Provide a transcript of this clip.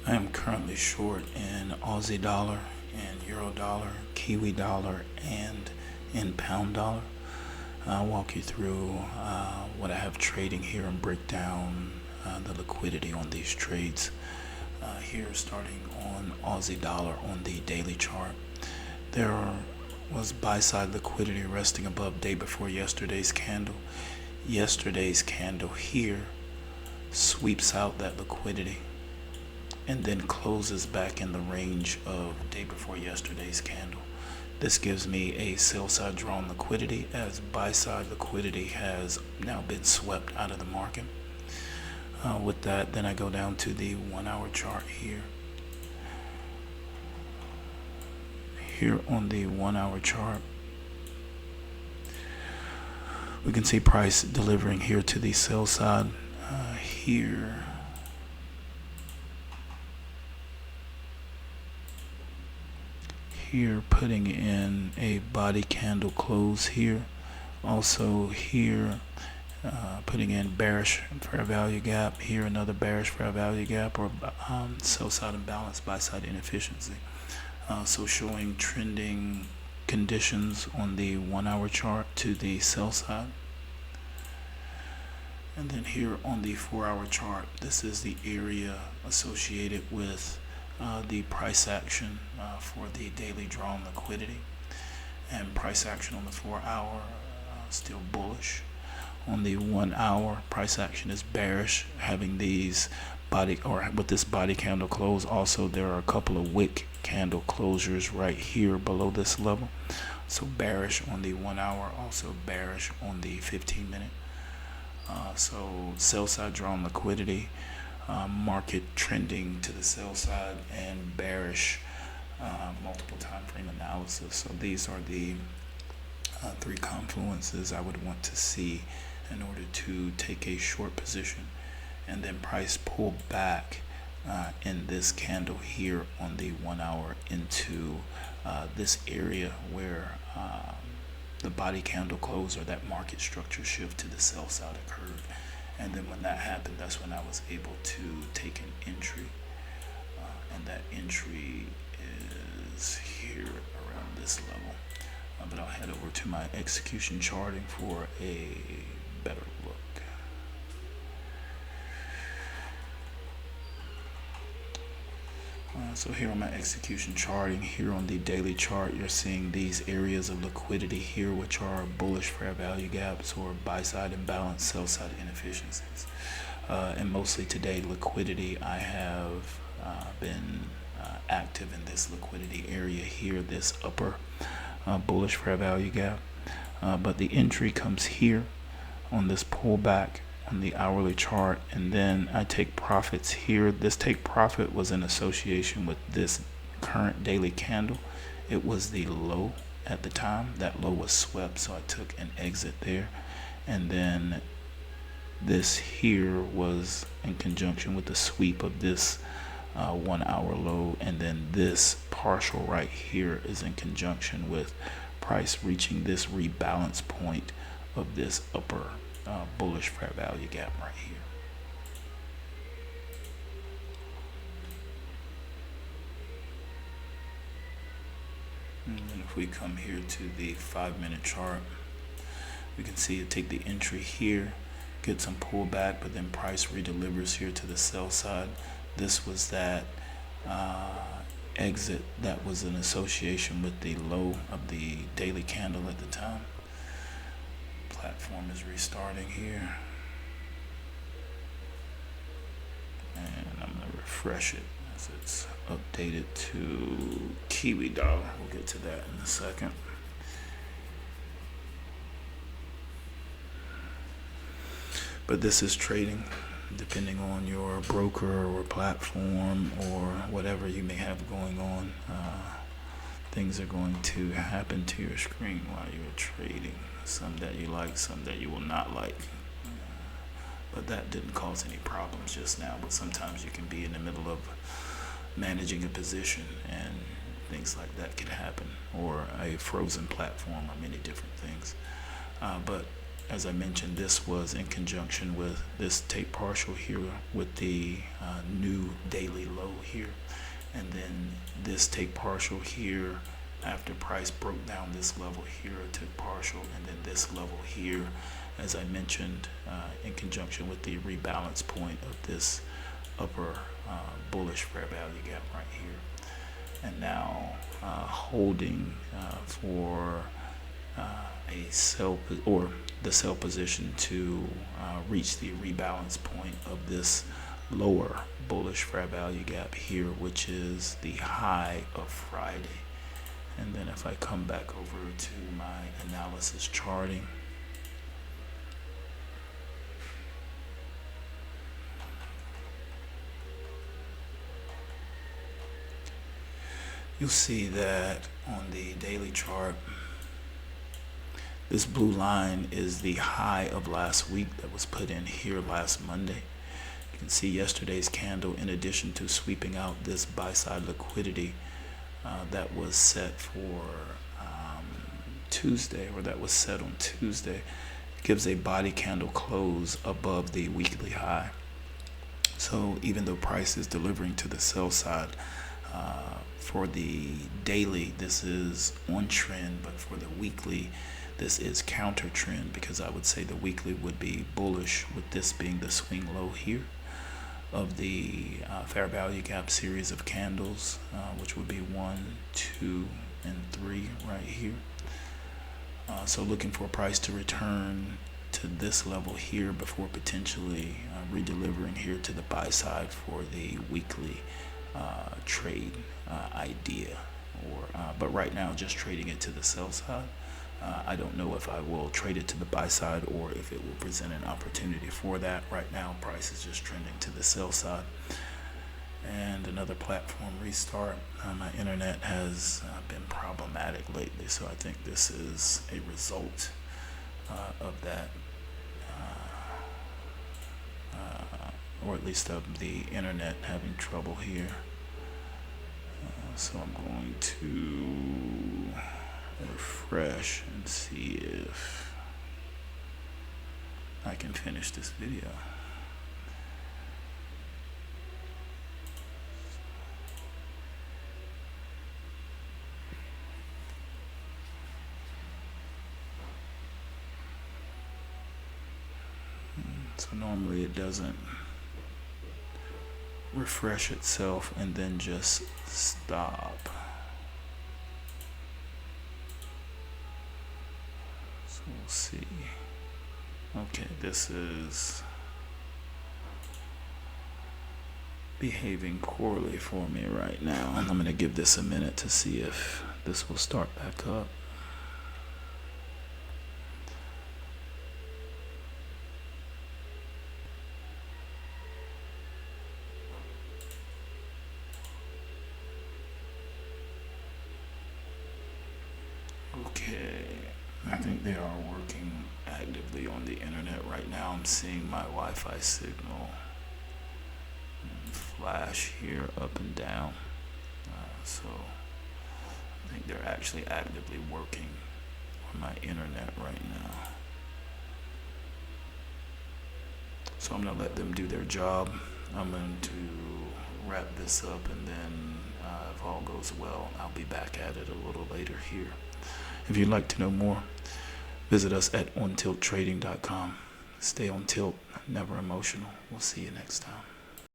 I am currently short in Aussie dollar, in euro dollar, Kiwi dollar, and in pound dollar. I'll walk you through what I have trading here and break down the liquidity on these trades. Here, starting on Aussie dollar on the daily chart, there was buy-side liquidity resting above day before yesterday's candle. Yesterday's candle here sweeps out that liquidity and then closes back in the range of day before yesterday's candle. This gives me a sell side drawn liquidity, as buy side liquidity has now been swept out of the market. With that, then I go down to the 1 hour chart here. Here on the 1 hour chart, we can see price delivering here to the sell side. Here putting in a body candle close here. Also here putting in bearish fair value gap. Here another bearish fair value gap, or sell side imbalance, buy side inefficiency. So showing trending conditions on the 1 hour chart to the sell side. And then here on the 4 hour chart, this is the area associated with the price action for the daily drawn liquidity. And price action on the 4 hour still bullish. On the 1 hour, price action is bearish, having these body, or with this body candle close. Also, there are a couple of wick candle closures right here below this level. So bearish on the 1 hour, also bearish on the 15-minute. So sell side drawn liquidity, market trending to the sell side, and bearish multiple time frame analysis. So these are the three confluences I would want to see in order to take a short position, and then price pull back in this candle here on the 1 hour into this area where the body candle close, or that market structure shift to the sell side occurred. And then when that happened, that's when I was able to take an entry, and that entry is here around this level. But I'll head over to my execution charting for a better look. So here on my execution charting, here on the daily chart, you're seeing these areas of liquidity here, which are bullish fair value gaps, or buy side imbalance, sell side inefficiencies. And mostly today, liquidity, I have been active in this liquidity area here, this upper bullish fair value gap. But the entry comes here on this pullback on the hourly chart, and then I take profits here. This take profit was in association with this current daily candle. It was the low at the time. That low was swept, so I took an exit there. And then this here was in conjunction with the sweep of this 1 hour low, and then this partial right here is in conjunction with price reaching this rebalance point of this upper bullish fair value gap right here. And then if we come here to the 5-minute chart, we can see it take the entry here, get some pullback, but then price redelivers here to the sell side. This was that exit that was in association with the low of the daily candle at the time. Platform is restarting here, and I'm going to refresh it as it's updated to Kiwi dollar. We'll get to that in a second. But this is trading, depending on your broker or platform or whatever you may have going on. Things are going to happen to your screen while you're trading. Some that you like, some that you will not like. But that didn't cause any problems just now. But sometimes you can be in the middle of managing a position and things like that can happen, or a frozen platform, or many different things. But as I mentioned, this was in conjunction with this take partial here with the new daily low here, and then this take partial here after price broke down this level here, it took partial, and then this level here, as I mentioned, in conjunction with the rebalance point of this upper bullish fair value gap right here, and now holding for a sell or the sell position to reach the rebalance point of this lower bullish fair value gap here, which is the high of Friday. And then if I come back over to my analysis charting, you'll see that on the daily chart, this blue line is the high of last week that was put in here last Monday. You can see yesterday's candle, in addition to sweeping out this buy-side liquidity that was set for Tuesday, or that was set on Tuesday, gives a body candle close above the weekly high. So even though price is delivering to the sell side, for the daily, this is on trend, but for the weekly, this is counter trend, because I would say the weekly would be bullish, with this being the swing low here of the fair value gap series of candles, which would be 1, 2, and 3 right here. So looking for a price to return to this level here before potentially redelivering here to the buy side for the weekly trade idea, but right now just trading it to the sell side. I don't know if I will trade it to the buy side or if it will present an opportunity for that. Right now price is just trending to the sell side. And another platform restart. My internet has been problematic lately, so I think this is a result of that, or at least of the internet having trouble here. So I'm going to refresh and see if I can finish this video. So normally it doesn't refresh itself and then just stop. So we'll see. Okay, this is behaving poorly for me right now. I'm going to give this a minute to see if this will start back up. Okay, I think they are working actively on the internet right now. I'm seeing my Wi-Fi signal flash here up and down. So I think they're actually actively working on my internet right now. So I'm gonna let them do their job. I'm going to wrap this up, and then if all goes well, I'll be back at it a little later here. If you'd like to know more, visit us at ontilttrading.com. Stay on tilt, never emotional. We'll see you next time.